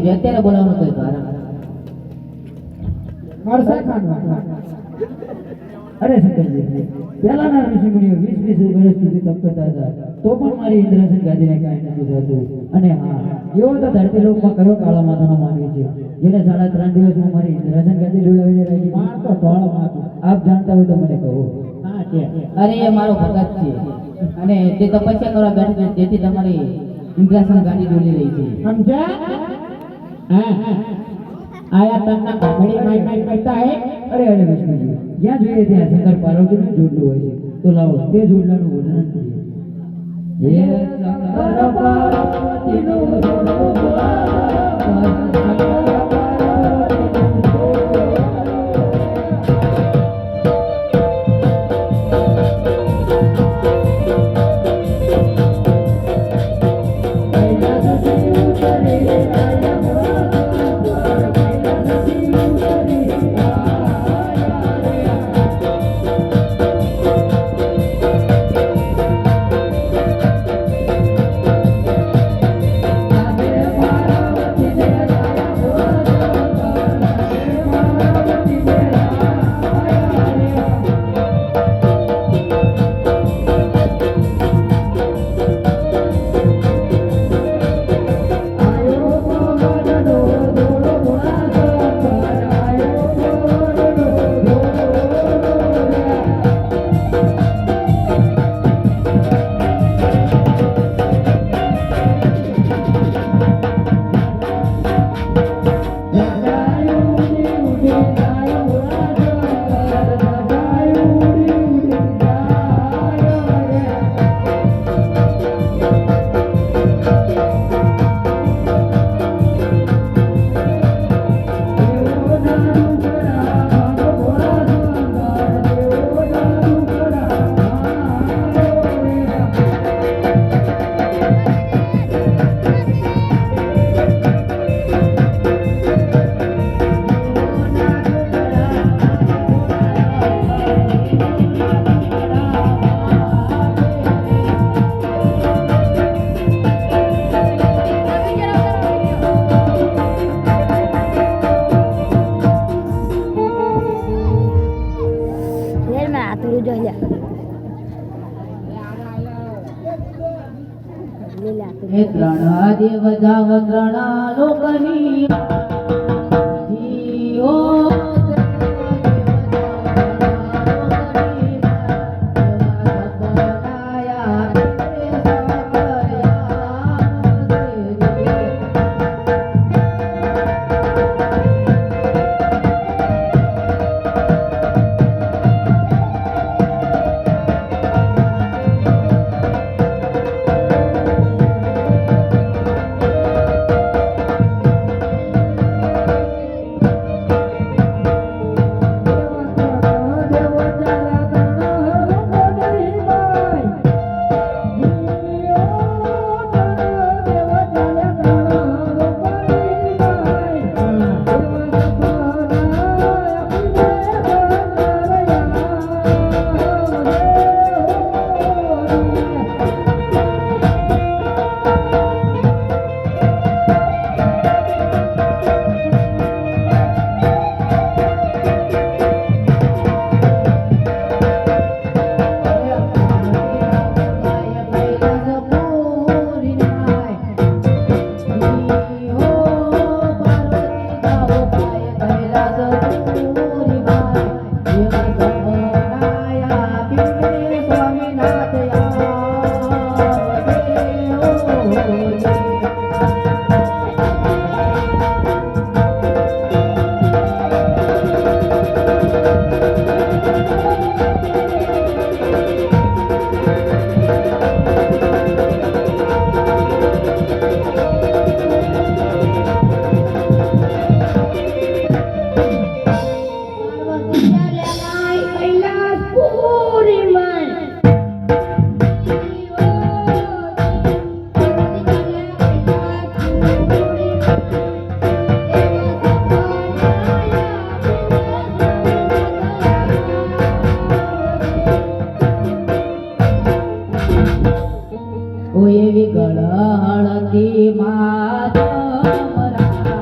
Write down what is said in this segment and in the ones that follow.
છે અત્યારે બોલાવવાનું કઈ કારણ મારસા ખાન અરે શંકરજી, પહેલાના ઋષિમુનિઓ 20-20 વર્ષ સુધી તપ કરતા હતા, તો પણ મારી ઇન્દ્રાસન ગાદીને કાંઈ નથી થતું. અને હા, એવો તો ધરતી લોકમાં કયો કાળા માથાનો માનવી છે જેને 3.5 દિવસમાં મારી ઇન્દ્રાસન ગાદી ડોલાવીને રાખી? માર તો ધોળ માથું. આપ જાણતા હોય તો મને કહો. હા કે અરે એ મારો ભગત છે અને તે તપસ્યા કરવા બેઠો છે, જેથી તમારી ઇન્દ્રાસન ગાડી ડોલી રહી છે. સમજ્યા? હા આયા તન્ના ઘડી માઈ કરતા હે. અરે વિષ્ણુજી, જ્યાં જોઈએ ત્યાં શંકર પાર્વતીનું જોડલું હોય છે, તો લાવો તે જોડલાનું વર્ણન કરીએ. હે શંકર પાર્વતીનું જોડલું હે ત્રણ દેવ જાવ ત્રણ લોકની જીઓ એવી ગળહળતી માત મરા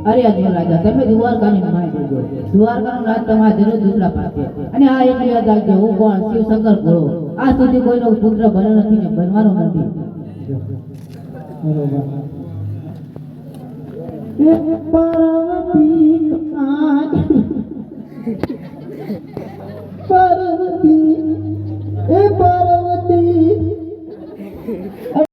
અરે અજય રાજા તમે દ્વારકાની માય દેજો દ્વારકાનું રાજ તમારા જરૂર દુસરા પાસે અને આ એક યાદ રાખજો હું કોણ શિવશંકર ઘોડો આ સુધી કોઈનો પુત્ર બન્યો નથી ને બનવાનો નથી બરોબર